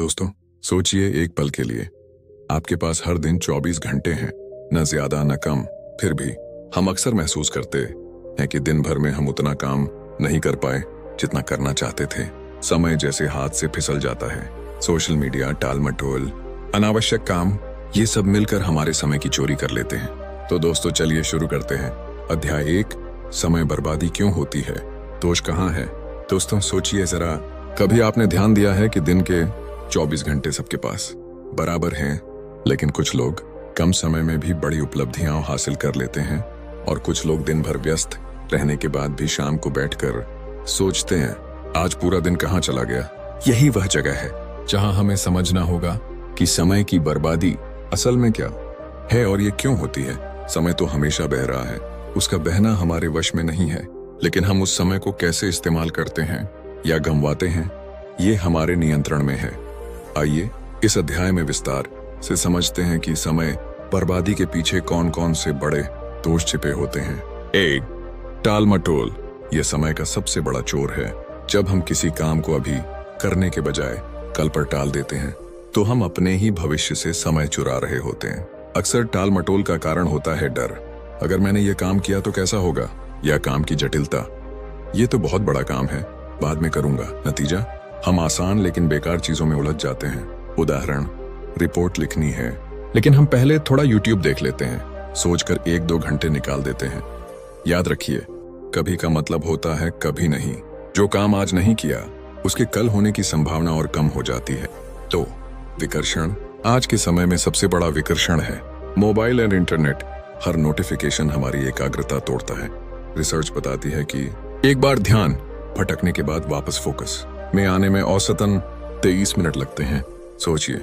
दोस्तों, सोचिए एक पल के लिए, आपके पास हर दिन 24 घंटे हैं, न ज्यादा न कम। फिर भी हम अक्सर महसूस करते हैं कि दिन भर में हम उतना काम नहीं कर पाए जितना करना चाहते थे। समय जैसे हाथ से फिसल जाता है। सोशल मीडिया, टाल मटोल, अनावश्यक काम, ये सब मिलकर हमारे समय की चोरी कर लेते हैं। तो दोस्तों, चलिए शुरू करते हैं। अध्याय 1, समय बर्बादी क्यों होती है, दोष कहाँ है। दोस्तों, सोचिए जरा, कभी आपने ध्यान दिया है कि दिन के 24 घंटे सबके पास बराबर हैं, लेकिन कुछ लोग कम समय में भी बड़ी उपलब्धियां हासिल कर लेते हैं और कुछ लोग दिन भर व्यस्त रहने के बाद भी शाम को बैठकर सोचते हैं आज पूरा दिन कहाँ चला गया। यही वह जगह है जहां हमें समझना होगा कि समय की बर्बादी असल में क्या है और ये क्यों होती है। समय तो हमेशा बह रहा है, उसका बहना हमारे वश में नहीं है, लेकिन हम उस समय को कैसे इस्तेमाल करते हैं या गंवाते हैं, ये हमारे नियंत्रण में है। आइए इस अध्याय में विस्तार से समझते हैं कि समय बर्बादी के पीछे कौन कौन से बड़े दोष छिपे होते हैं। 1, टाल मटोल। यह समय का सबसे बड़ा चोर है। जब हम किसी काम को अभी करने के बजाय कल पर टाल देते हैं तो हम अपने ही भविष्य से समय चुरा रहे होते हैं। अक्सर टाल मटोल का कारण होता है डर। अगर मैंने ये काम किया तो कैसा होगा, या काम की जटिलता, ये तो बहुत बड़ा काम है, बाद में करूंगा। नतीजा, हम आसान लेकिन बेकार चीजों में उलझ जाते हैं। उदाहरण, रिपोर्ट लिखनी है, लेकिन हम पहले थोड़ा YouTube देख लेते हैं, सोचकर 1-2 घंटे निकाल देते हैं। याद रखिए, कभी का मतलब होता है कभी नहीं। जो काम आज नहीं किया उसके कल होने की संभावना और कम हो जाती है। तो विकर्षण आज के समय में सबसे बड़ा विकर्षण है। मोबाइल और इंटरनेट, हर नोटिफिकेशन हमारी एकाग्रता तोड़ता है। रिसर्च बताती है कि एक बार ध्यान भटकने के बाद वापस फोकस में आने में औसतन 23 मिनट लगते हैं। सोचिए,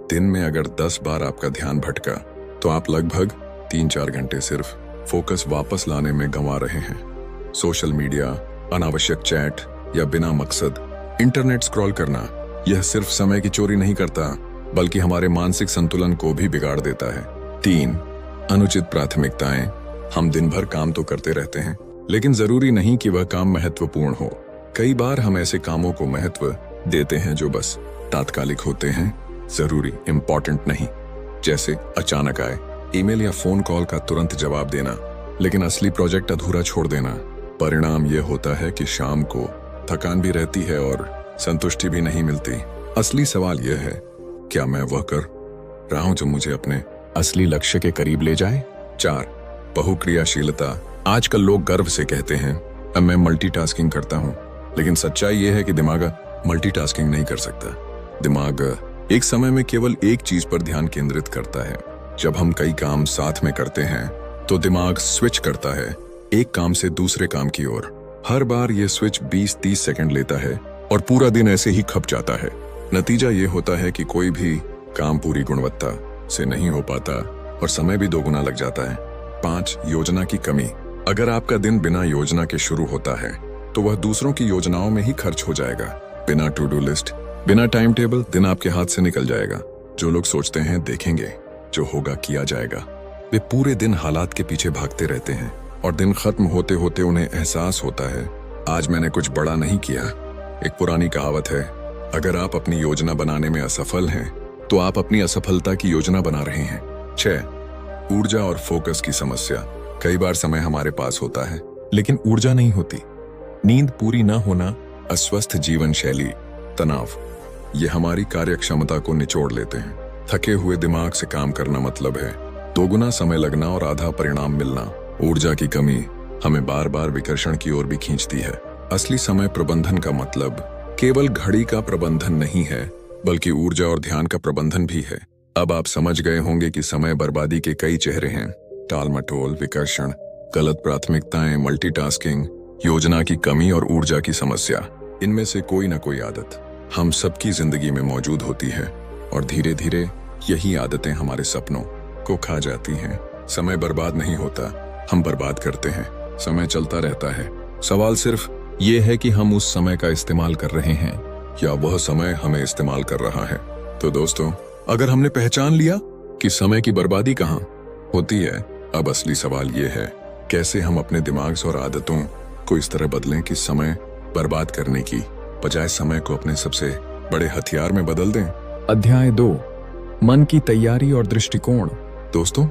दिन में अगर 10 बार आपका ध्यान भटका तो आप लगभग 3-4 घंटे सिर्फ फोकस वापस लाने में गंवा रहे हैं। सोशल मीडिया, अनावश्यक चैट या बिना मकसद इंटरनेट स्क्रॉल करना, यह सिर्फ समय की चोरी नहीं करता बल्कि हमारे मानसिक संतुलन को भी बिगाड़ देता है। 3, अनुचित प्राथमिकताएं। हम दिन भर काम तो करते रहते हैं, लेकिन जरूरी नहीं कि वह काम महत्वपूर्ण हो। कई बार हम ऐसे कामों को महत्व देते हैं जो बस तात्कालिक होते हैं, जरूरी, इंपॉर्टेंट नहीं। जैसे अचानक आए ईमेल या फोन कॉल का तुरंत जवाब देना, लेकिन असली प्रोजेक्ट अधूरा छोड़ देना। परिणाम यह होता है कि शाम को थकान भी रहती है और संतुष्टि भी नहीं मिलती। असली सवाल यह है, क्या मैं वह कर रहा हूं जो मुझे अपने असली लक्ष्य के करीब ले जाए। 4, बहुक्रियाशीलता। आजकल लोग गर्व से कहते हैं अब मैं मल्टीटास्किंग करता हूं, लेकिन सच्चाई यह है कि दिमाग मल्टीटास्किंग नहीं कर सकता। दिमाग एक समय में केवल एक चीज पर ध्यान केंद्रित करता है। जब हम कई काम साथ में करते हैं तो दिमाग स्विच करता है एक काम से दूसरे काम की ओर। हर बार यह स्विच 20-30 सेकंड लेता है और पूरा दिन ऐसे ही खप जाता है। नतीजा ये होता है कि कोई भी काम पूरी गुणवत्ता से नहीं हो पाता और समय भी दोगुना लग जाता है। 5, योजना की कमी। अगर आपका दिन बिना योजना के शुरू होता है तो वह दूसरों की योजनाओं में ही खर्च हो जाएगा। बिना टू डू लिस्ट, बिना टाइम टेबल दिन आपके हाथ से निकल जाएगा। जो लोग सोचते हैं देखेंगे, जो होगा किया जाएगा, वे पूरे दिन हालात के पीछे भागते रहते हैं और दिन खत्म होते होते उन्हें एहसास होता है आज मैंने कुछ बड़ा नहीं किया। एक पुरानी कहावत है, अगर आप अपनी योजना बनाने में असफल हैं तो आप अपनी असफलता की योजना बना रहे हैं। 6, ऊर्जा और फोकस की समस्या। कई बार समय हमारे पास होता है लेकिन ऊर्जा नहीं होती। नींद पूरी न होना, अस्वस्थ जीवन शैली, तनाव, ये हमारी कार्यक्षमता को निचोड़ लेते हैं। थके हुए दिमाग से काम करना मतलब है दोगुना समय लगना और आधा परिणाम मिलना। ऊर्जा की कमी हमें बार बार विकर्षण की ओर भी खींचती है। असली समय प्रबंधन का मतलब केवल घड़ी का प्रबंधन नहीं है, बल्कि ऊर्जा और ध्यान का प्रबंधन भी है। अब आप समझ गए होंगे कि समय बर्बादी के कई चेहरे हैं। टाल मटोल, विकर्षण, गलत प्राथमिकताएं, मल्टीटास्किंग, योजना की कमी और ऊर्जा की समस्या। इनमें से कोई ना कोई आदत हम सबकी जिंदगी में मौजूद होती है और धीरे धीरे यही आदतें हमारे सपनों को खा जाती हैं। समय बर्बाद नहीं होता, हम बर्बाद करते हैं। समय चलता रहता है। सवाल सिर्फ ये है कि हम उस समय का इस्तेमाल कर रहे हैं या वह समय हमें इस्तेमाल कर रहा है। तो दोस्तों, अगर हमने पहचान लिया कि समय की बर्बादी कहाँ होती है, अब असली सवाल ये है, कैसे हम अपने दिमाग और आदतों को इस तरह बदलें कि समय बर्बाद करने की बजाय समय को अपने सबसे बड़े हथियार में बदल दें। अध्याय 2, मन की तैयारी और दृष्टिकोण। दोस्तों,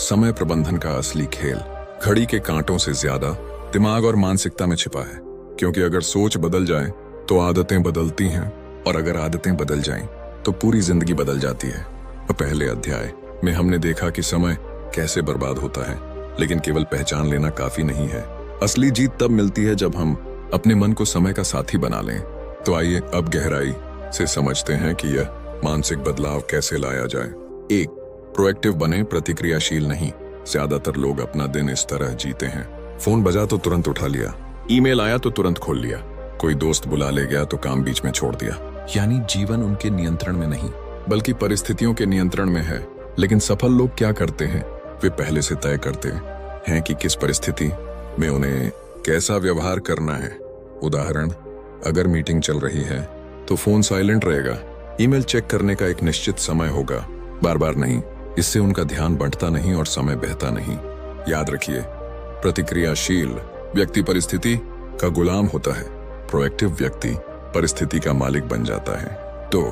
समय प्रबंधन का असली खेल घड़ी के कांटों से ज्यादा दिमाग और मानसिकता में छिपा है। क्योंकि अगर सोच बदल जाए तो आदतें बदलती हैं, और अगर आदतें बदल जाएं तो पूरी जिंदगी बदल जाती है। पहले अध्याय में हमने देखा कि समय कैसे बर्बाद होता है, लेकिन केवल पहचान लेना काफी नहीं है। असली जीत तब मिलती है जब हम अपने मन को समय का साथी बना लें। तो आइए अब गहराई से समझते हैं कि यह मानसिक बदलाव कैसे लाया जाए। 1. प्रोएक्टिव बने, प्रतिक्रियाशील नहीं। ज्यादातर लोग अपना दिन इस तरह जीते हैं, फोन बजा तो तुरंत उठा लिया, ईमेल आया तो तुरंत खोल लिया, कोई दोस्त बुला ले गया तो काम बीच में छोड़ दिया। यानी जीवन उनके नियंत्रण में नहीं, बल्कि परिस्थितियों के नियंत्रण में है। लेकिन सफल लोग क्या करते हैं? वे पहले से तय करते हैं कि किस परिस्थिति में उन्हें कैसा व्यवहार करना है। उदाहरण, अगर मीटिंग चल रही है तो फोन साइलेंट रहेगा, ईमेल चेक करने का एक निश्चित समय होगा, बार बार नहीं। इससे उनका ध्यान बढ़ता नहीं और समय बहता नहीं। याद रखिए, प्रतिक्रियाशील व्यक्ति परिस्थिति का गुलाम होता है, प्रोएक्टिव व्यक्ति परिस्थिति का मालिक बन जाता है। तो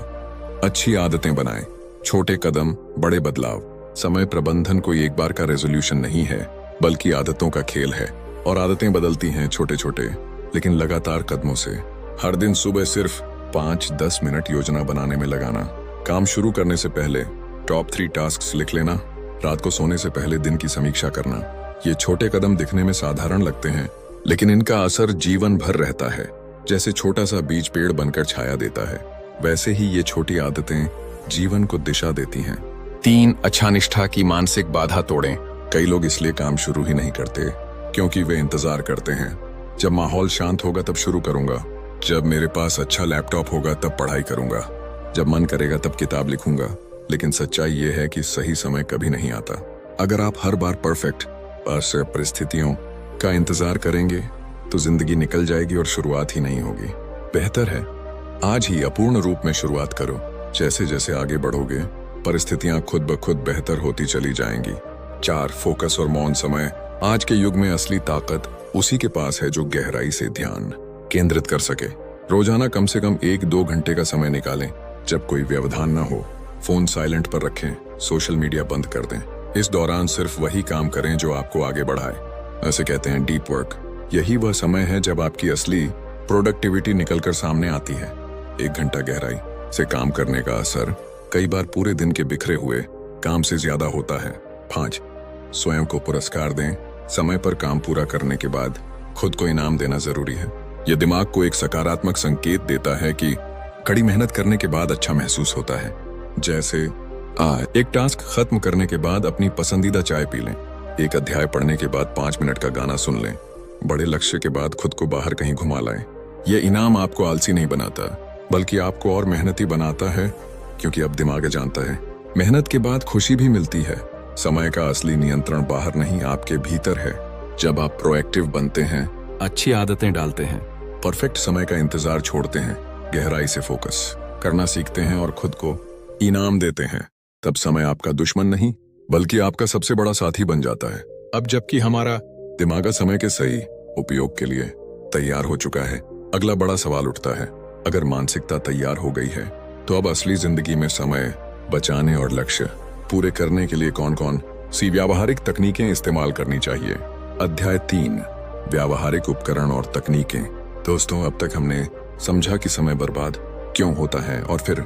अच्छी आदतें बनाएं, छोटे कदम, बड़े बदलाव। समय प्रबंधन कोई एक बार का रेजोल्यूशन नहीं है, बल्कि आदतों का खेल है। और आदतें बदलती हैं छोटे छोटे लेकिन लगातार कदमों से। हर दिन सुबह सिर्फ 5-10 मिनट योजना बनाने में लगाना, काम शुरू करने से पहले टॉप 3 टास्क्स लिख लेना, रात को सोने से पहले दिन की समीक्षा करना। ये छोटे कदम दिखने में साधारण लगते हैं, लेकिन इनका असर जीवन भर रहता है। जैसे छोटा सा बीज पेड़ बनकर छाया देता है, वैसे ही ये छोटी आदतें जीवन को दिशा देती हैं। 3. अच्छा निष्ठा की मानसिक बाधा तोड़ें। कई लोग इसलिए काम शुरू ही नहीं करते क्योंकि वे इंतजार करते हैं, जब माहौल शांत होगा तब शुरू करूंगा, जब मेरे पास अच्छा लैपटॉप होगा तब पढ़ाई करूंगा, जब मन करेगा तब किताब लिखूंगा। लेकिन सच्चाई ये है कि सही समय कभी नहीं आता। अगर आप हर बार परफेक्ट परिस्थितियों का इंतजार करेंगे तो जिंदगी निकल जाएगी और शुरुआत ही नहीं होगी। बेहतर है आज ही अपूर्ण रूप में शुरुआत करो। जैसे जैसे आगे बढ़ोगे, परिस्थितियां खुद ब खुद बेहतर होती चली जाएंगी। 4. फोकस और मौन समय। आज के युग में असली ताकत उसी के पास है जो गहराई से ध्यान केंद्रित कर सके। रोजाना कम से कम 1-2 घंटे का समय निकालें, जब कोई व्यवधान न हो। फोन साइलेंट पर रखें, सोशल मीडिया बंद कर दें। इस दौरान सिर्फ वही काम करें जो आपको आगे बढ़ाए। ऐसे कहते हैं डीप वर्क। यही वह समय है जब आपकी असली प्रोडक्टिविटी निकलकर सामने आती है। 1 घंटा गहराई से काम करने का असर कई बार पूरे दिन के बिखरे हुए काम से ज्यादा होता है। 5. स्वयं को पुरस्कार दें। समय पर काम पूरा करने के बाद खुद को इनाम देना जरूरी है। यह दिमाग को एक सकारात्मक संकेत देता है कि कड़ी मेहनत करने के बाद अच्छा महसूस होता है। जैसे एक टास्क खत्म करने के बाद अपनी पसंदीदा चाय पी लें, एक अध्याय पढ़ने के बाद 5 मिनट का गाना सुन लें, बड़े लक्ष्य के बाद खुद को बाहर कहीं घुमा लाएं। यह इनाम आपको आलसी नहीं बनाता, बल्कि आपको और मेहनती बनाता है, क्योंकि अब दिमाग जानता है मेहनत के बाद खुशी भी मिलती है। समय का असली नियंत्रण बाहर नहीं, आपके भीतर है। जब आप प्रोएक्टिव बनते हैं, अच्छी आदतें डालते हैं, परफेक्ट समय का इंतजार छोड़ते हैं, गहराई से फोकस करना सीखते हैं और खुद को इनाम देते हैं, तब समय आपका दुश्मन नहीं बल्कि आपका सबसे बड़ा साथी बन जाता है। अब जबकि हमारा दिमाग समय के सही उपयोग के लिए तैयार हो चुका है, अगला बड़ा सवाल उठता है, अगर मानसिकता तैयार हो गई है तो अब असली जिंदगी में समय बचाने और लक्ष्य पूरे करने के लिए कौन कौन सी व्यावहारिक तकनीकें इस्तेमाल करनी चाहिए। अध्याय 3, व्यावहारिक उपकरण और तकनीकें। दोस्तों, अब तक हमने समझा कि समय बर्बाद क्यों होता है, और फिर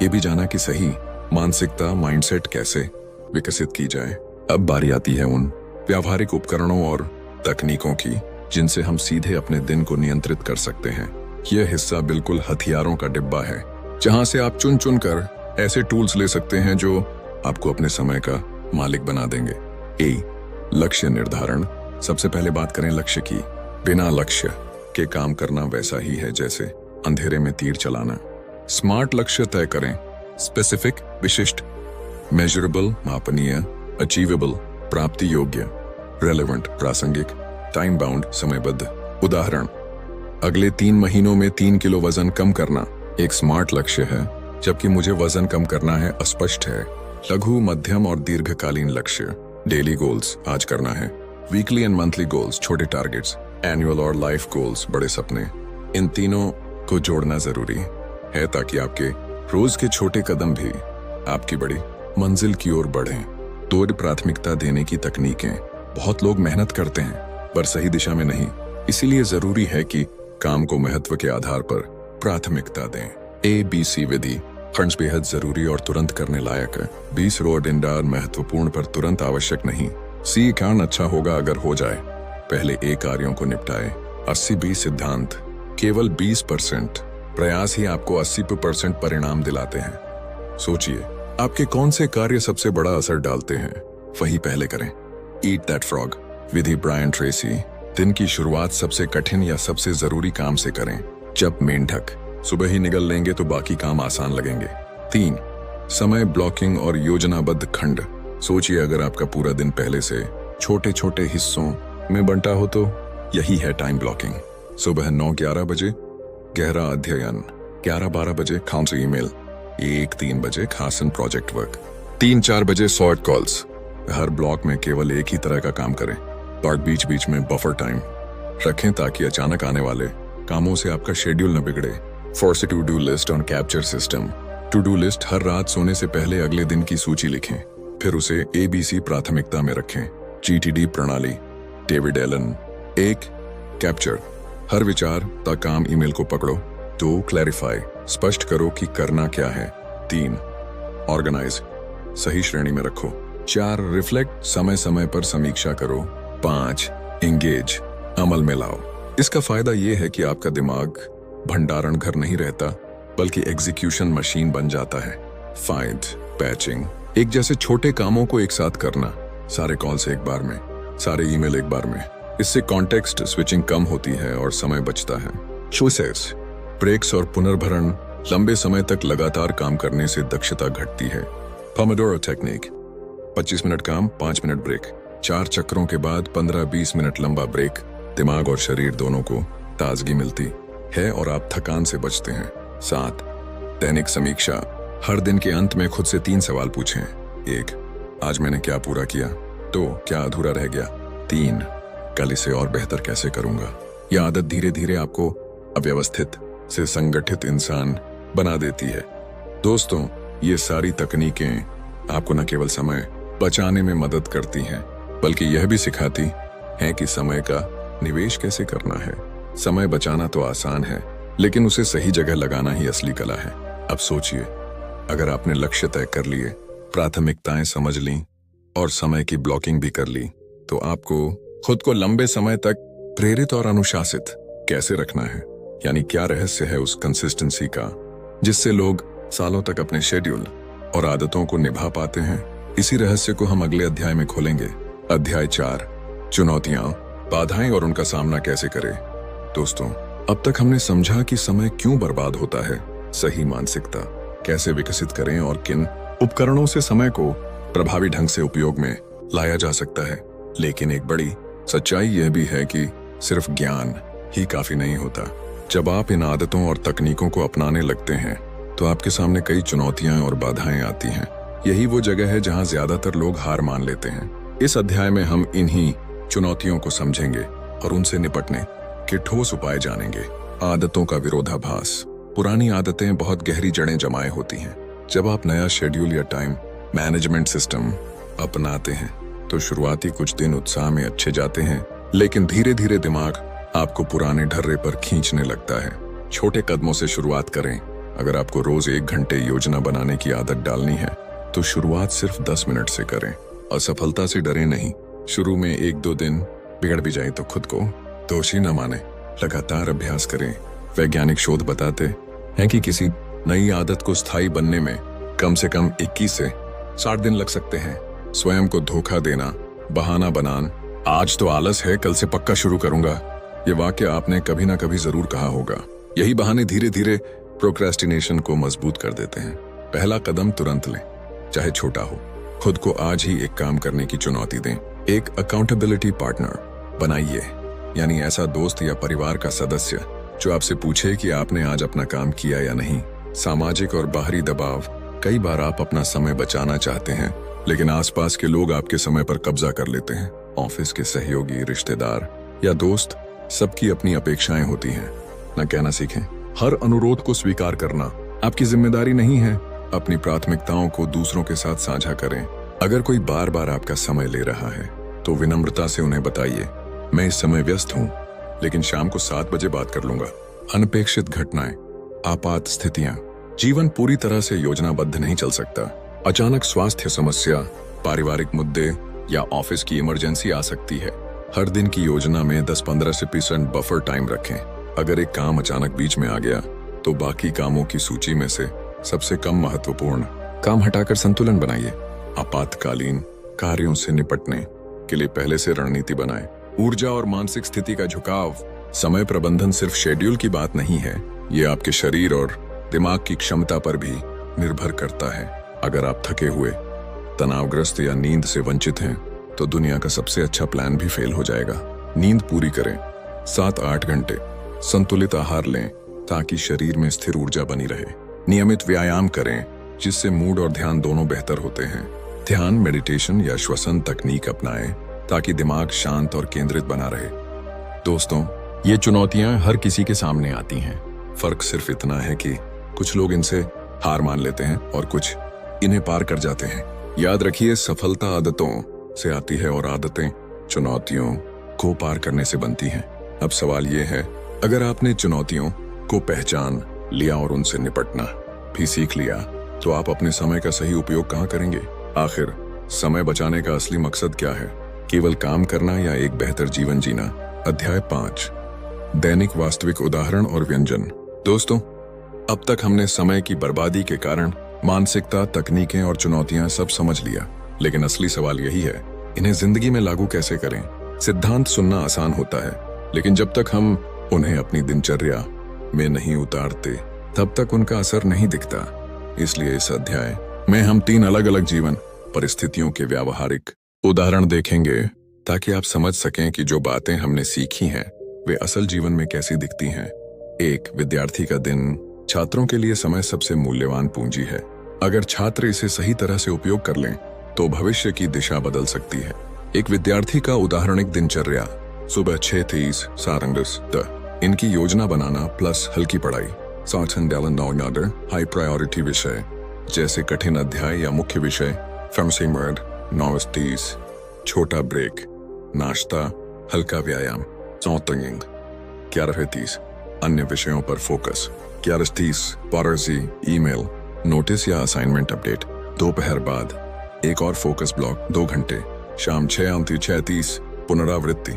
ये भी जाना कि सही मानसिकता माइंडसेट कैसे विकसित की जाए। अब बारी आती है उन व्यावहारिक उपकरणों और तकनीकों की जिनसे हम सीधे अपने दिन को नियंत्रित कर सकते हैं। यह हिस्सा बिल्कुल हथियारों का डिब्बा है, जहां से आप चुन चुन कर ऐसे टूल्स ले सकते हैं जो आपको अपने समय का मालिक बना देंगे। लक्ष्य निर्धारण। सबसे पहले बात करें लक्ष्य की। बिना लक्ष्य के काम करना वैसा ही है जैसे अंधेरे में तीर चलाना। स्मार्ट लक्ष्य तय करें, स्पेसिफिक विशिष्ट, मेजरेबल मापनीय, अचीवेबल प्राप्ति योग्य, रेलेवेंट प्रासंगिक, टाइम बाउंड समयबद्ध। उदाहरण, अगले 3 महीनों में 3 किलो वजन कम करना एक स्मार्ट लक्ष्य है, जबकि मुझे वजन कम करना है अस्पष्ट है। लघु, मध्यम और दीर्घकालीन लक्ष्य। डेली गोल्स आज करना है, वीकली एंड मंथली गोल्स छोटे टारगेट्स, एनुअल और लाइफ गोल्स बड़े सपने। इन तीनों को जोड़ना जरूरी है ताकि आपके रोज के छोटे कदम भी आपकी बड़ी मंजिल की ओर बढ़ें। दो प्राथमिकता देने की तकनीकें। बहुत लोग मेहनत करते हैं पर सही दिशा में नहीं, इसीलिए जरूरी है कि काम को महत्व के आधार पर प्राथमिकता दें। ABC विधि। खंड बेहद जरूरी और तुरंत करने लायक है। 20 रोडिंडार महत्वपूर्ण पर तुरंत आवश्यक नहीं। C कारण अच्छा होगा अगर हो जाए। पहले A कार्यों को निपटाए। 80-20 सिद्धांत। केवल 20% प्रयास ही आपको 80% परिणाम दिलाते हैं। सोचिए आपके कौन से कार्य सबसे बड़ा असर डालते हैं, वही पहले करें। ईट दैट फ्रॉग विधि। Brian Tracy. दिन की शुरुआत सबसे कठिन या सबसे जरूरी काम से करें। जब मेंढक सुबह ही निगल लेंगे तो बाकी काम आसान लगेंगे। 3 समय ब्लॉकिंग और योजनाबद्ध खंड। सोचिए अगर आपका पूरा दिन पहले से छोटे छोटे हिस्सों में बंटा हो तो यही है टाइम ब्लॉकिंग। सुबह 9-11 बजे गहरा अध्ययन, 11-12 बजे खास ईमेल, 1-3 बजे खासन प्रोजेक्ट वर्क, 3-4 बजे शॉर्ट कॉल्स। हर ब्लॉक में केवल एक ही तरह का काम करें और बीच बीच में बफर टाइम रखें ताकि अचानक आने वाले कामों से आपका शेड्यूल न बिगड़े। Force to do list on capture system. To do list. हर रात सोने से पहले अगले दिन की सूची लिखें, फिर उसे ABC प्राथमिकता में रखें। GTD प्रणाली। David Elon. 1 कैप्चर। हर विचार तक काम ईमेल को पकड़ो। 2 क्लैरिफाई। स्पष्ट करो कि करना क्या है। 3 ऑर्गेनाइज। सही श्रेणी में रखो। 4 रिफ्लेक्ट। समय समय पर समीक्षा करो। 5 एंगेज। अमल में लाओ। इसका फायदा यह है कि आपका दिमाग भंडारण घर नहीं रहता बल्कि एग्जीक्यूशन मशीन बन जाता है। 5 पैचिंग। एक जैसे छोटे कामों को एक साथ करना। सारे कॉल्स एक बार में, सारे ईमेल एक बार में। इससे कॉन्टेक्स्ट स्विचिंग कम होती है और समय बचता है। चॉइसेस। ब्रेक्स और पुनर्भरण। लंबे समय तक लगातार काम करने से दक्षता घटती है। Pomodoro technique. 25 मिनट काम, 5 मिनट ब्रेक। 4 चक्रों के बाद 15-20 मिनट लंबा ब्रेक। दिमाग और शरीर दोनों को ताजगी मिलती है और आप थकान से बचते हैं। 7 दैनिक समीक्षा। हर दिन के अंत में खुद से 3 सवाल पूछें। 1 आज मैंने क्या पूरा किया। 2 क्या अधूरा रह गया। 3 कल इसे और बेहतर कैसे करूंगा। यह आदत धीरे धीरे आपको अव्यवस्थित से संगठित इंसान बना देती है। दोस्तों, ये सारी तकनीकें आपको न केवल समय बचाने में मदद करती हैं बल्कि यह भी सिखाती हैं कि समय का निवेश कैसे करना है। समय बचाना तो आसान है लेकिन उसे सही जगह लगाना ही असली कला है। अब सोचिए अगर आपने लक्ष्य तय कर लिए, प्राथमिकताएं समझ ली और समय की ब्लॉकिंग भी कर ली तो आपको खुद को लंबे समय तक प्रेरित और अनुशासित कैसे रखना है। यानी क्या रहस्य है उस कंसिस्टेंसी का जिससे लोग सालों तक अपने शेड्यूल और आदतों को निभा पाते हैं। इसी रहस्य को हम अगले अध्याय में खोलेंगे। अध्याय 4 चुनौतियां, बाधाएं और उनका सामना कैसे करें। दोस्तों, अब तक हमने समझा कि समय क्यों बर्बाद होता है, सही मानसिकता कैसे विकसित करें और किन उपकरणों से समय को प्रभावी ढंग से उपयोग में लाया जा सकता है। लेकिन एक बड़ी सच्चाई यह भी है कि सिर्फ ज्ञान ही काफी नहीं होता। जब आप इन आदतों और तकनीकों को अपनाने लगते हैं तो आपके सामने कई चुनौतियां और बाधाएं आती हैं। यही वो जगह है जहां ज्यादातर लोग हार मान लेते हैं। इस अध्याय में हम इन्हीं चुनौतियों को समझेंगे और उनसे निपटने के ठोस उपाय जानेंगे। आदतों का विरोधाभास। पुरानी आदतें बहुत गहरी जड़ें जमाए होती हैं। जब आप नया शेड्यूल या टाइम मैनेजमेंट सिस्टम अपनाते हैं तो शुरुआती कुछ दिन उत्साह में अच्छे जाते हैं, लेकिन धीरे धीरे दिमाग आपको पुराने ढर्रे पर खींचने लगता है। छोटे कदमों से शुरुआत करें। अगर आपको रोज 1 घंटे योजना बनाने की आदत डालनी है तो शुरुआत सिर्फ 10 मिनट से करें। असफलता से डरे नहीं। शुरू में 1-2 दिन बिगड़ भी जाए तो खुद को दोषी न माने। लगातार अभ्यास करें। वैज्ञानिक शोध बताते हैं कि किसी नई आदत को स्थायी बनने में कम से कम 21 से 60 दिन लग सकते हैं। स्वयं को धोखा देना, बहाना बनाना, आज तो आलस है कल से पक्का शुरू करूंगा, ये वाक्य आपने कभी ना कभी जरूर कहा होगा। यही बहाने धीरे धीरे प्रोक्रेस्टिनेशन को मजबूत कर देते हैं। पहला कदम तुरंत लें, चाहे छोटा हो। खुद को आज ही एक काम करने की चुनौती दें। एक अकाउंटेबिलिटी पार्टनर बनाइए, यानी ऐसा दोस्त या परिवार का सदस्य जो आपसे पूछे कि आपने आज अपना काम किया या नहीं। सामाजिक और बाहरी दबाव। कई बार आप अपना समय बचाना चाहते हैं लेकिन आसपास के लोग आपके समय पर कब्जा कर लेते हैं। ऑफिस के सहयोगी, रिश्तेदार या दोस्त, सबकी अपनी अपेक्षाएं होती हैं। न कहना सीखें। हर अनुरोध को स्वीकार करना। आपकी जिम्मेदारी नहीं है। अपनी प्राथमिकताओं को दूसरों के साथ साझा करें। अगर कोई बार बार आपका समय ले रहा है तो विनम्रता से उन्हें बताइए, मैं इस समय व्यस्त हूं, लेकिन शाम को 7 बजे बात कर लूंगा। अनपेक्षित घटनाएं, आपात स्थितियां, जीवन पूरी तरह से योजनाबद्ध नहीं चल सकता। अचानक स्वास्थ्य समस्या, पारिवारिक मुद्दे या ऑफिस की इमरजेंसी आ सकती है। हर दिन की योजना में 10-15% बफर टाइम रखें। अगर एक काम अचानक बीच में आ गया तो बाकी कामों की सूची में से सबसे कम महत्वपूर्ण काम हटाकर संतुलन बनाइए। आपातकालीन कार्यों से निपटने के लिए पहले से रणनीति बनाएं। ऊर्जा और मानसिक स्थिति का झुकाव। समय प्रबंधन सिर्फ शेड्यूल की बात नहीं है, ये आपके शरीर और दिमाग की क्षमता पर भी निर्भर करता है। अगर आप थके हुए, तनावग्रस्त या नींद से वंचित हैं तो दुनिया का सबसे अच्छा प्लान भी फेल हो जाएगा। नींद पूरी करें, 7-8 घंटे। संतुलित आहार लें ताकि शरीर में स्थिर ऊर्जा बनी रहे। नियमित व्यायाम करें जिससे मूड और ध्यान दोनों बेहतर होते हैं। ध्यान, मेडिटेशन या श्वसन तकनीक अपनाएं ताकि दिमाग शांत और केंद्रित बना रहे। दोस्तों, ये चुनौतियां हर किसी के सामने आती हैं। फर्क सिर्फ इतना है कि कुछ लोग इनसे हार मान लेते हैं और कुछ इन्हें पार कर जाते हैं। याद रखिए, सफलता आदतों से आती है और आदतें चुनौतियों को पार करने से बनती हैं। अब सवाल ये है, अगर आपने चुनौतियों को पहचान लिया और उनसे निपटना भी सीख लिया तो आप अपने समय का सही उपयोग कहाँ करेंगे? आखिर समय बचाने का असली मकसद क्या है? केवल काम करना या एक बेहतर जीवन जीना? अध्याय 5, दैनिक वास्तविक उदाहरण और व्यंजन। दोस्तों, अब तक हमने समय की बर्बादी के कारण, मानसिकता, तकनीकें और चुनौतियां सब समझ लिया, लेकिन असली सवाल यही है, इन्हें जिंदगी में लागू कैसे करें? सिद्धांत सुनना आसान होता है, लेकिन जब तक हम उन्हें अपनी दिनचर्या में नहीं उतारते तब तक उनका असर नहीं दिखता। इसलिए इस अध्याय में हम 3 अलग अलग जीवन परिस्थितियों के व्यावहारिक उदाहरण देखेंगे ताकि आप समझ सकें कि जो बातें हमने सीखी हैं वे असल जीवन में कैसी दिखती हैं। 1. विद्यार्थी का दिन। छात्रों के लिए समय सबसे मूल्यवान पूंजी है। अगर छात्र इसे सही तरह से उपयोग कर लें तो भविष्य की दिशा बदल सकती है। एक विद्यार्थी का उदाहरणिक दिनचर्या। सुबह 6:30 सारंगस द इनकी योजना बनाना प्लस हल्की पढ़ाई। हाई प्रायोरिटी विषय जैसे कठिन अध्याय या मुख्य विषय। 9:30 छोटा ब्रेक, नाश्ता, हल्का व्यायाम। 11:30 अन्य विषयों पर फोकस। 11:30 पॉरसी, ईमेल, नोटिस या असाइनमेंट अपडेट। दोपहर बाद एक और फोकस ब्लॉक 2 घंटे। शाम 6:30 पुनरावृत्ति,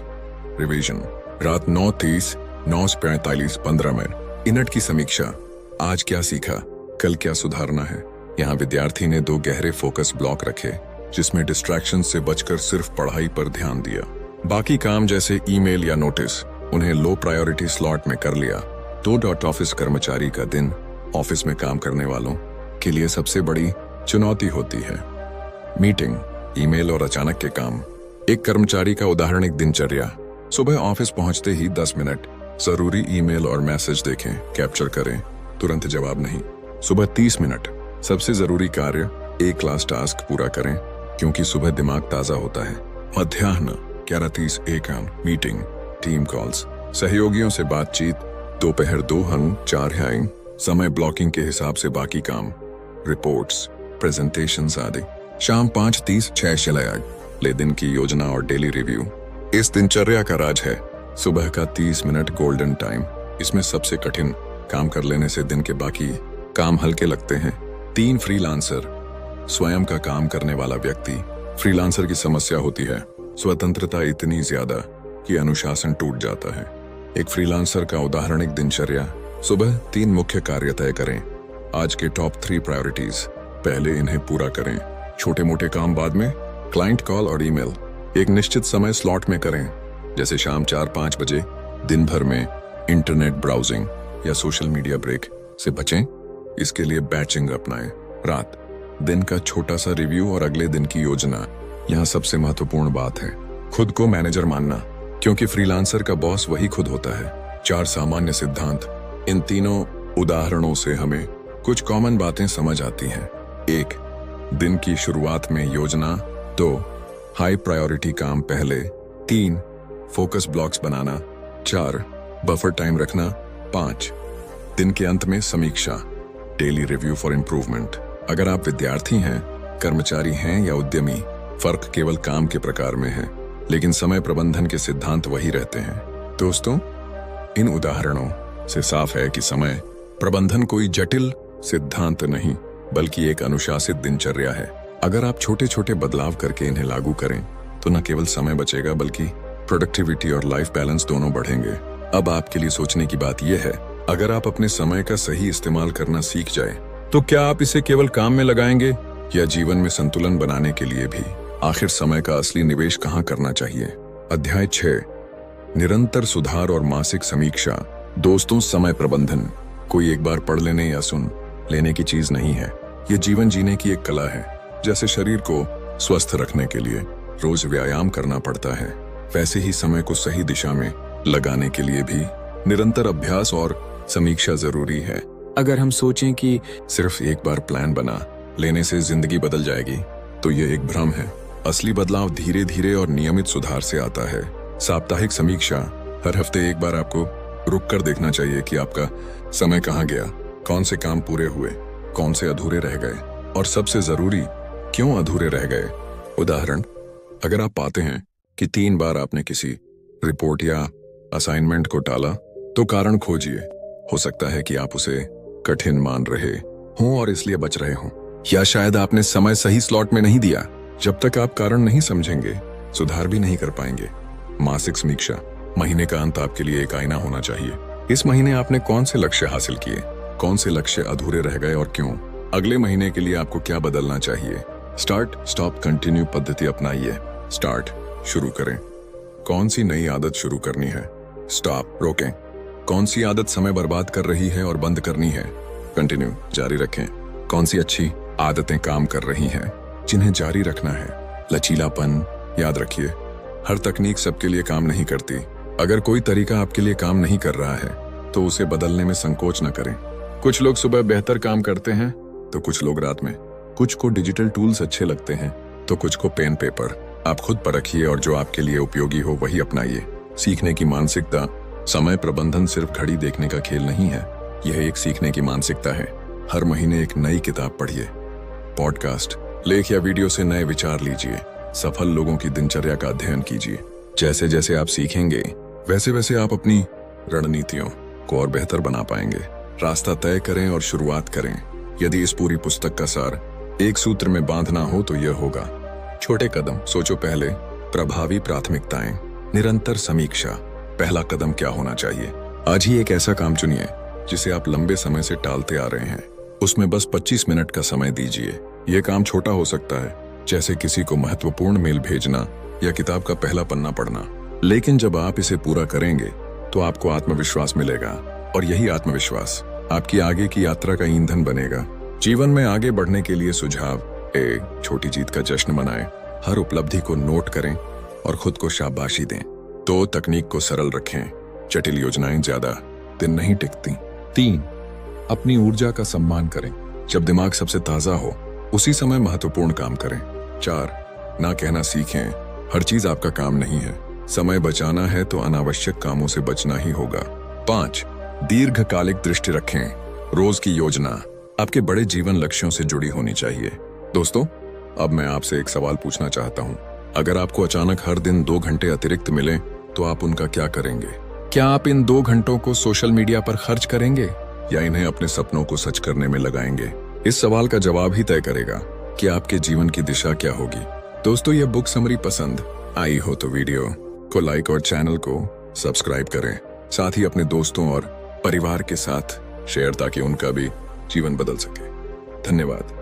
रिवीजन। रात 9:30 9:45 15 मिनट की समीक्षा। आज क्या सीखा, कल क्या सुधारना है। यहाँ विद्यार्थी ने 2 गहरे फोकस ब्लॉक रखे जिसमें डिस्ट्रैक्शन से बचकर सिर्फ पढ़ाई पर ध्यान दिया। बाकी काम जैसे ईमेल या नोटिस उन्हें लो प्रायोरिटी स्लॉट में कर लिया। 2. ऑफिस कर्मचारी का दिन। ऑफिस में काम करने वालों के लिए सबसे बड़ी चुनौती होती है मीटिंग, ईमेल और अचानक के काम। एक कर्मचारी का उदाहरणिक दिनचर्या। सुबह ऑफिस पहुंचते ही 10 मिनट जरूरी ईमेल और मैसेज देखें, कैप्चर करें, तुरंत जवाब नहीं। सुबह 30 मिनट सबसे जरूरी कार्य, एक क्लास टास्क पूरा करें क्योंकि सुबह दिमाग ताजा होता है। मध्याह्न 11:30 AM मीटिंग, टीम कॉल्स, सहयोगियों से बातचीत। दोपहर 2-4 समय ब्लॉकिंग के हिसाब से बाकी काम, रिपोर्ट्स, प्रेजेंटेशंस आदि। शाम 5:30 6 ले दिन की योजना और डेली रिव्यू। इस दिनचर्या का राज है सुबह का 30 मिनट गोल्डन टाइम। इसमें सबसे कठिन काम कर लेने से दिन के बाकी काम हल्के लगते हैं। 3 फ्रीलांसर। स्वयं का काम करने वाला व्यक्ति। फ्रीलांसर की समस्या होती है स्वतंत्रता इतनी ज्यादा कि अनुशासन टूट जाता है। एक फ्रीलांसर का उदाहरणिक दिनचर्या। सुबह 3 मुख्य कार्य तय करें। आज के टॉप 3 प्रायोरिटीज, पहले इन्हें पूरा करें, छोटे मोटे काम बाद में। क्लाइंट कॉल और ईमेल एक निश्चित समय स्लॉट में करें, जैसे शाम 4-5 बजे। दिन भर में इंटरनेट ब्राउजिंग या सोशल मीडिया ब्रेक से बचें। इसके लिए बैचिंग अपनाएं। रात दिन का छोटा सा रिव्यू और अगले दिन की योजना। यहाँ सबसे महत्वपूर्ण बात है खुद को मैनेजर मानना, क्योंकि फ्रीलांसर का बॉस वही खुद होता है। 4 सामान्य सिद्धांत। इन तीनों उदाहरणों से हमें कुछ कॉमन बातें समझ आती हैं। 1. दिन की शुरुआत में योजना। 2. हाई प्रायोरिटी काम पहले। 3. फोकस ब्लॉक्स बनाना। 4. बफर टाइम रखना। 5. दिन के अंत में समीक्षा। Daily review for improvement. अगर आप विद्यार्थी हैं, कर्मचारी हैं या उद्यमी, फर्क केवल काम के प्रकार में है, लेकिन समय प्रबंधन के सिद्धांत वही रहते हैं। दोस्तों, इन उदाहरणों से साफ है कि समय प्रबंधन कोई जटिल सिद्धांत नहीं, बल्कि एक अनुशासित दिनचर्या है। अगर आप छोटे छोटे बदलाव करके इन्हें लागू करें तो न केवल समय बचेगा, बल्कि प्रोडक्टिविटी और लाइफ बैलेंस दोनों बढ़ेंगे। अब आपके लिए सोचने की बात यह है, अगर आप अपने समय का सही इस्तेमाल करना सीख जाए तो क्या आप इसे केवल काम में लगाएंगे या जीवन में संतुलन बनाने के लिए भी? आखिर समय का असली निवेश कहाँ करना चाहिए? अध्याय 6, निरंतर सुधार और मासिक समीक्षा। दोस्तों, समय प्रबंधन कोई एक बार पढ़ लेने या सुन लेने की चीज नहीं है। ये जीवन जीने की एक कला है। जैसे शरीर को स्वस्थ रखने के लिए रोज व्यायाम करना पड़ता है, वैसे ही समय को सही दिशा में लगाने के लिए भी निरंतर अभ्यास और समीक्षा जरूरी है। अगर हम सोचें कि सिर्फ एक बार प्लान बना लेने से जिंदगी बदल जाएगी, तो ये एक भ्रम है। असली बदलाव धीरे धीरे और नियमित सुधार से आता है। साप्ताहिक समीक्षा, हर हफ्ते एक बार आपको रुक कर देखना चाहिए कि आपका समय कहाँ गया, कौन से काम पूरे हुए, कौन से अधूरे रह गए, और सबसे जरूरी, क्यों अधूरे रह गए। उदाहरण, अगर आप पाते हैं कि 3 बार आपने किसी रिपोर्ट या असाइनमेंट को टाला, तो कारण खोजिए। हो सकता है कि आप उसे कठिन मान रहे हों और इसलिए बच रहे हों, या शायद आपने समय सही स्लॉट में नहीं दिया। जब तक आप कारण नहीं समझेंगे, सुधार भी नहीं कर पाएंगे। मासिक समीक्षा, महीने का अंत आपके लिए एक आईना होना चाहिए। इस महीने आपने कौन से लक्ष्य हासिल किए, कौन से लक्ष्य अधूरे रह गए और क्यों? अगले महीने के लिए आपको क्या बदलना चाहिए? स्टार्ट स्टॉप कंटिन्यू पद्धति अपनाइए। स्टार्ट, शुरू करें। कौन सी नई आदत शुरू करनी है? स्टॉप, रोकें। कौन सी आदत समय बर्बाद कर रही है और बंद करनी है? कंटिन्यू, जारी रखें। कौन सी अच्छी आदतें काम कर रही हैं जिन्हें जारी रखना है? लचीलापन, याद रखिए, हर तकनीक सबके लिए काम नहीं करती। अगर कोई तरीका आपके लिए काम नहीं कर रहा है तो उसे बदलने में संकोच न करें। कुछ लोग सुबह बेहतर काम करते हैं तो कुछ लोग रात में। कुछ को डिजिटल टूल्स अच्छे लगते हैं तो कुछ को पेन पेपर। आप खुद परखिए और जो आपके लिए उपयोगी हो वही अपनाइए। सीखने की मानसिकता, समय प्रबंधन सिर्फ घड़ी देखने का खेल नहीं है, यह एक सीखने की मानसिकता है। हर महीने एक नई किताब पढ़िए, पॉडकास्ट, लेख या वीडियो से नए विचार लीजिए। सफल लोगों की दिनचर्या का अध्ययन कीजिए। जैसे जैसे आप सीखेंगे, वैसे वैसे आप अपनी रणनीतियों को और बेहतर बना पाएंगे। रास्ता तय करें और शुरुआत करें। यदि इस पूरी पुस्तक का सार एक सूत्र में बांधना हो तो यह होगा: छोटे कदम, सोचो पहले, प्रभावी प्राथमिकताएं, निरंतर समीक्षा। पहला कदम क्या होना चाहिए? आज ही एक ऐसा काम चुनिए जिसे आप लंबे समय से टालते आ रहे हैं। उसमें बस 25 मिनट का समय दीजिए। यह काम छोटा हो सकता है, जैसे किसी को महत्वपूर्ण मेल भेजना या किताब का पहला पन्ना पढ़ना, लेकिन जब आप इसे पूरा करेंगे तो आपको आत्मविश्वास मिलेगा, और यही आत्मविश्वास आपकी आगे की यात्रा का ईंधन बनेगा। जीवन में आगे बढ़ने के लिए सुझाव: एक छोटी जीत का जश्न मनाएं, हर उपलब्धि को नोट करें और खुद को शाबाशी दें। 2, तकनीक को सरल रखें, जटिल योजनाएं ज्यादा दिन नहीं टिकती। 3, अपनी ऊर्जा का सम्मान करें। जब दिमाग सबसे ताजा हो, उसी समय महत्वपूर्ण काम करें। 4, ना कहना सीखें, हर चीज आपका काम नहीं है। समय बचाना है तो अनावश्यक कामों से बचना ही होगा। 5, दीर्घकालिक दृष्टि रखें, रोज की योजना आपके बड़े जीवन लक्ष्यों से जुड़ी होनी चाहिए। दोस्तों, अब मैं आपसे एक सवाल पूछना चाहता हूँ। अगर आपको अचानक हर दिन 2 घंटे अतिरिक्त मिले तो आप उनका क्या करेंगे? क्या आप इन 2 घंटों को सोशल मीडिया पर खर्च करेंगे या इन्हें अपने सपनों को सच करने में लगाएंगे? इस सवाल का जवाब ही तय करेगा कि आपके जीवन की दिशा क्या होगी। दोस्तों, यह बुक समरी पसंद आई हो तो वीडियो को लाइक और चैनल को सब्सक्राइब करें। साथ ही अपने दोस्तों और परिवार के साथ शेयर, ताकि उनका भी जीवन बदल सके। धन्यवाद।